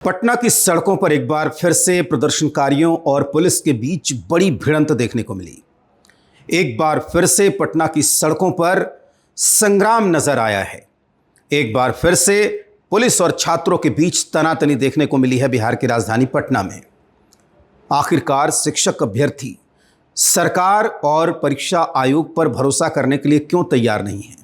पटना की सड़कों पर एक बार फिर से प्रदर्शनकारियों और पुलिस के बीच बड़ी भिड़ंत देखने को मिली। एक बार फिर से पटना की सड़कों पर संग्राम नजर आया है। एक बार फिर से पुलिस और छात्रों के बीच तनातनी देखने को मिली है बिहार की राजधानी पटना में। आखिरकार शिक्षक अभ्यर्थी सरकार और परीक्षा आयोग पर भरोसा करने के लिए क्यों तैयार नहीं है,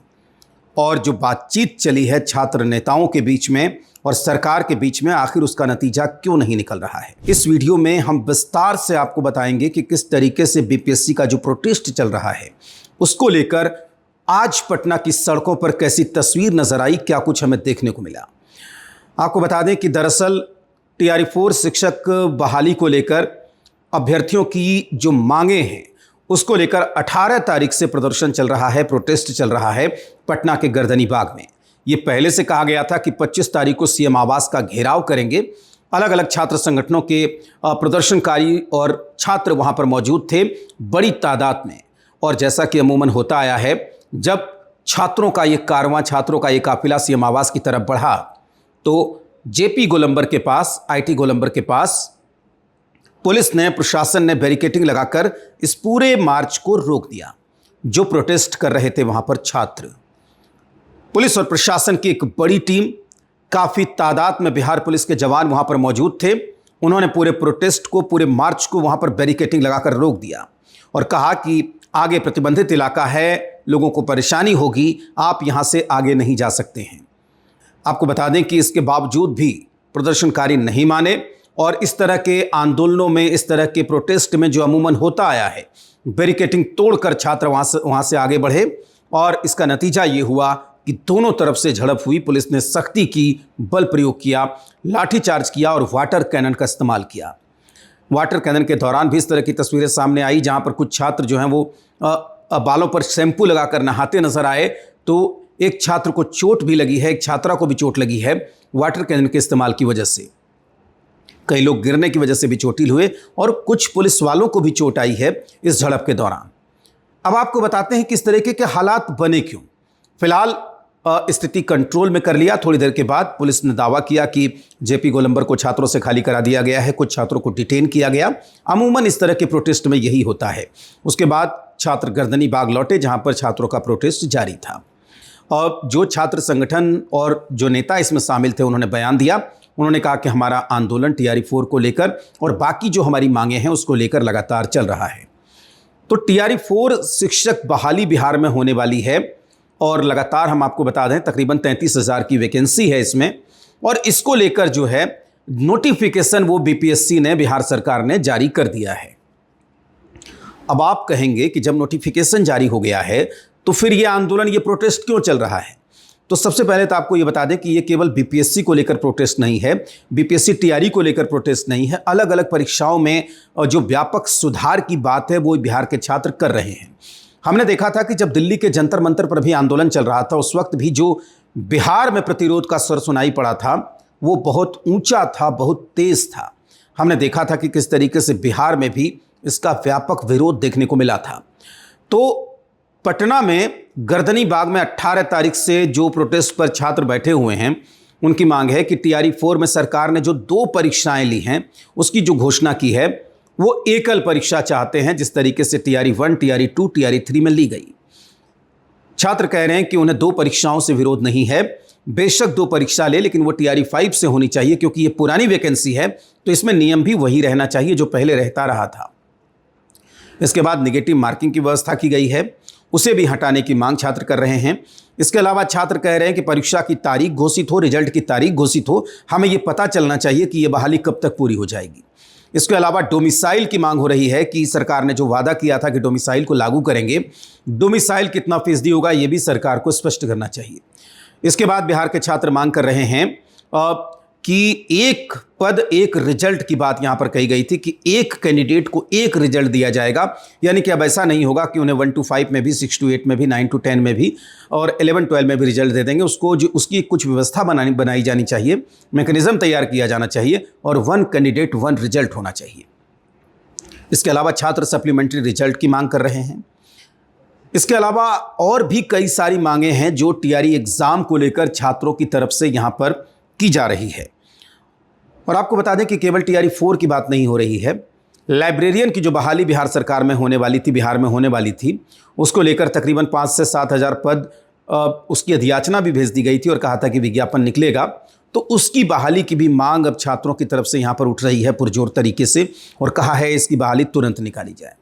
और जो बातचीत चली है छात्र नेताओं के बीच में और सरकार के बीच में, आखिर उसका नतीजा क्यों नहीं निकल रहा है। इस वीडियो में हम विस्तार से आपको बताएंगे कि किस तरीके से बीपीएससी का जो प्रोटेस्ट चल रहा है उसको लेकर आज पटना की सड़कों पर कैसी तस्वीर नजर आई, क्या कुछ हमें देखने को मिला। आपको बता दें कि दरअसल TRE-4 शिक्षक बहाली को लेकर अभ्यर्थियों की जो मांगे हैं उसको लेकर 18 तारीख से प्रदर्शन चल रहा है, प्रोटेस्ट चल रहा है पटना के गर्दनी बाग में। ये पहले से कहा गया था कि 25 तारीख को सीएम आवास का घेराव करेंगे। अलग अलग छात्र संगठनों के प्रदर्शनकारी और छात्र वहां पर मौजूद थे बड़ी तादाद में। और जैसा कि अमूमन होता आया है, जब छात्रों का ये कारवां, छात्रों का ये काफिला सीएम आवास की तरफ बढ़ा तो जेपी गोलंबर के पास, IT गोलंबर के पास पुलिस ने, प्रशासन ने बैरिकेडिंग लगाकर इस पूरे मार्च को रोक दिया। जो प्रोटेस्ट कर रहे थे वहां पर छात्र, पुलिस और प्रशासन की एक बड़ी टीम, काफी तादाद में बिहार पुलिस के जवान वहां पर मौजूद थे। उन्होंने पूरे प्रोटेस्ट को, पूरे मार्च को वहां पर बैरिकेडिंग लगाकर रोक दिया और कहा कि आगे प्रतिबंधित इलाका है, लोगों को परेशानी होगी, आप यहां से आगे नहीं जा सकते हैं। आपको बता दें कि इसके बावजूद भी प्रदर्शनकारी नहीं माने और इस तरह के आंदोलनों में, इस तरह के प्रोटेस्ट में जो अमूमन होता आया है, बैरिकेडिंग तोड़कर छात्र वहां से आगे बढ़े और इसका नतीजा ये हुआ कि दोनों तरफ से झड़प हुई। पुलिस ने सख्ती की, बल प्रयोग किया, लाठीचार्ज किया और वाटर कैनन का इस्तेमाल किया। वाटर कैनन के दौरान भी इस तरह की तस्वीरें सामने आई जहां पर कुछ छात्र जो हैं वो बालों पर शैम्पू लगाकर नहाते नजर आए। तो एक छात्र को चोट भी लगी है, एक छात्रा को भी चोट लगी है वाटर कैनन के इस्तेमाल की वजह से। कई लोग गिरने की वजह से भी चोटिल हुए और कुछ पुलिस वालों को भी चोट आई है इस झड़प के दौरान। अब आपको बताते हैं किस तरीके के हालात बने क्यों। फिलहाल स्थिति कंट्रोल में कर लिया। थोड़ी देर के बाद पुलिस ने दावा किया कि जेपी गोलंबर को छात्रों से खाली करा दिया गया है, कुछ छात्रों को डिटेन किया गया। अमूमन इस तरह के प्रोटेस्ट में यही होता है। उसके बाद छात्र गर्दनी बाग लौटे जहां पर छात्रों का प्रोटेस्ट जारी था। और जो छात्र संगठन और जो नेता इसमें शामिल थे उन्होंने बयान दिया। उन्होंने कहा कि हमारा आंदोलन TRE-4 को लेकर और बाकी जो हमारी मांगे हैं उसको लेकर लगातार चल रहा है। तो TRE-4 शिक्षक बहाली बिहार में होने वाली है और लगातार हम आपको बता दें तकरीबन 33,000 की वैकेंसी है इसमें, और इसको लेकर जो है नोटिफिकेशन वो बीपीएससी ने, बिहार सरकार ने जारी कर दिया है। अब आप कहेंगे कि जब नोटिफिकेशन जारी हो गया है तो फिर ये आंदोलन, ये प्रोटेस्ट क्यों चल रहा है। तो सबसे पहले तो आपको ये बता दें कि ये केवल बीपीएससी को लेकर प्रोटेस्ट नहीं है, बीपीएससी TRE को लेकर प्रोटेस्ट नहीं है। अलग अलग परीक्षाओं में जो व्यापक सुधार की बात है वो बिहार के छात्र कर रहे हैं। हमने देखा था कि जब दिल्ली के जंतर मंतर पर भी आंदोलन चल रहा था, उस वक्त भी जो बिहार में प्रतिरोध का स्वर सुनाई पड़ा था वो बहुत ऊंचा था, बहुत तेज था। हमने देखा था कि किस तरीके से बिहार में भी इसका व्यापक विरोध देखने को मिला था। तो पटना में गर्दनी बाग में 18 तारीख से जो प्रोटेस्ट पर छात्र बैठे हुए हैं, उनकी मांग है कि TRE-4 में सरकार ने जो 2 परीक्षाएं ली हैं उसकी जो घोषणा की है वो एकल परीक्षा चाहते हैं, जिस तरीके से TRE-1, TRE-2, TRE-3 में ली गई। छात्र कह रहे हैं कि उन्हें 2 परीक्षाओं से विरोध नहीं है, बेशक 2 परीक्षा ले, लेकिन वो TRE-5 से होनी चाहिए क्योंकि ये पुरानी वैकेंसी है तो इसमें नियम भी वही रहना चाहिए जो पहले रहता रहा था। इसके बाद नेगेटिव मार्किंग की व्यवस्था की गई है, उसे भी हटाने की मांग छात्र कर रहे हैं। इसके अलावा छात्र कह रहे हैं कि परीक्षा की तारीख घोषित हो, रिजल्ट की तारीख घोषित हो, हमें यह पता चलना चाहिए कि यह बहाली कब तक पूरी हो जाएगी। इसके अलावा डोमिसाइल की मांग हो रही है कि सरकार ने जो वादा किया था कि डोमिसाइल को लागू करेंगे, डोमिसाइल कितना फीसदी होगा यह भी सरकार को स्पष्ट करना चाहिए। इसके बाद बिहार के छात्र मांग कर रहे हैं कि एक पद एक रिजल्ट की बात यहां पर कही गई थी कि एक कैंडिडेट को एक रिजल्ट दिया जाएगा, यानी कि अब ऐसा नहीं होगा कि उन्हें 1 to 5 में भी, 6 to 8 में भी, 9 to 10 में भी और 11 12 में भी रिजल्ट दे देंगे। उसको जो उसकी कुछ व्यवस्था बनाई जानी चाहिए, मैकेनिज्म तैयार किया जाना चाहिए और 1 कैंडिडेट 1 रिजल्ट होना चाहिए। इसके अलावा छात्र सप्लीमेंट्री रिजल्ट की मांग कर रहे हैं। इसके अलावा और भी कई सारी मांगे हैं जो TRE एग्जाम को लेकर छात्रों की तरफ से यहां पर की जा रही है। और आपको बता दें कि केवल टीआरई 4 की बात नहीं हो रही है। लाइब्रेरियन की जो बहाली बिहार सरकार में होने वाली थी, बिहार में होने वाली थी, उसको लेकर तकरीबन 5 से 7 हज़ार पद उसकी अधियाचना भी भेज दी गई थी और कहा था कि विज्ञापन निकलेगा। तो उसकी बहाली की भी मांग अब छात्रों की तरफ से यहाँ पर उठ रही है पुरजोर तरीके से, और कहा है इसकी बहाली तुरंत निकाली जाए।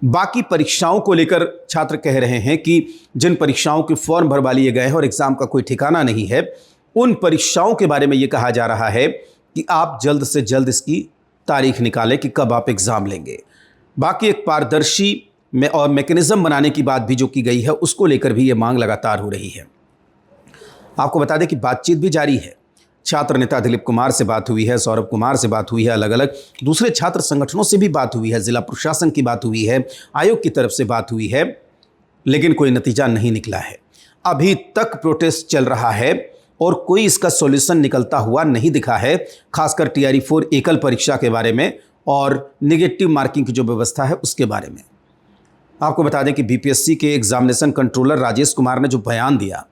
बाकी परीक्षाओं को लेकर छात्र कह रहे हैं कि जिन परीक्षाओं के फॉर्म भरवा लिए गए हैं और एग्ज़ाम का कोई ठिकाना नहीं है, उन परीक्षाओं के बारे में ये कहा जा रहा है कि आप जल्द से जल्द इसकी तारीख निकालें कि कब आप एग्ज़ाम लेंगे। बाकी एक पारदर्शी और मैकेनिज्म बनाने की बात भी जो की गई है, उसको लेकर भी ये मांग लगातार हो रही है। आपको बता दें कि बातचीत भी जारी है। छात्र नेता दिलीप कुमार से बात हुई है, सौरभ कुमार से बात हुई है, अलग अलग दूसरे छात्र संगठनों से भी बात हुई है, जिला प्रशासन की बात हुई है, आयोग की तरफ से बात हुई है, लेकिन कोई नतीजा नहीं निकला है। अभी तक प्रोटेस्ट चल रहा है और कोई इसका सॉल्यूशन निकलता हुआ नहीं दिखा है, खासकर टीआरई 4 एकल परीक्षा के बारे में और नेगेटिव मार्किंग की जो व्यवस्था है उसके बारे में। आपको बता दें कि बीपीएससी के एग्जामिनेशन कंट्रोलर राजेश कुमार ने जो बयान दिया,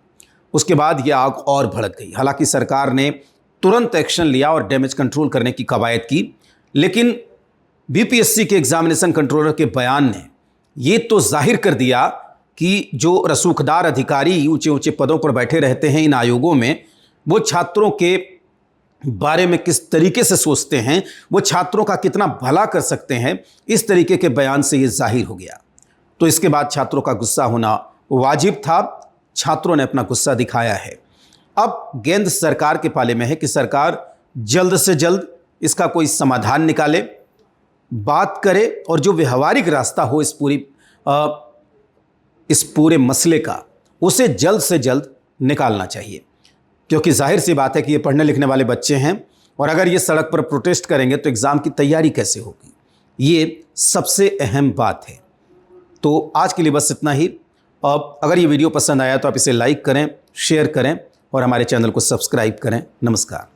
उसके बाद ये आग और भड़क गई। हालांकि सरकार ने तुरंत एक्शन लिया और डैमेज कंट्रोल करने की कवायद की, लेकिन बीपीएससी के एग्जामिनेशन कंट्रोलर के बयान ने ये तो जाहिर कर दिया कि जो रसूखदार अधिकारी ऊंचे ऊंचे पदों पर बैठे रहते हैं इन आयोगों में, वो छात्रों के बारे में किस तरीके से सोचते हैं, वो छात्रों का कितना भला कर सकते हैं, इस तरीके के बयान से ये जाहिर हो गया। तो इसके बाद छात्रों का गुस्सा होना वाजिब था। छात्रों ने अपना गुस्सा दिखाया है। अब गेंद सरकार के पाले में है कि सरकार जल्द से जल्द इसका कोई समाधान निकाले, बात करे और जो व्यवहारिक रास्ता हो इस पूरे मसले का, उसे जल्द से जल्द निकालना चाहिए। क्योंकि जाहिर सी बात है कि ये पढ़ने लिखने वाले बच्चे हैं और अगर ये सड़क पर प्रोटेस्ट करेंगे तो एग्ज़ाम की तैयारी कैसे होगी, ये सबसे अहम बात है। तो आज के लिए बस इतना ही। अब अगर ये वीडियो पसंद आया तो आप इसे लाइक करें, शेयर करें और हमारे चैनल को सब्सक्राइब करें। नमस्कार।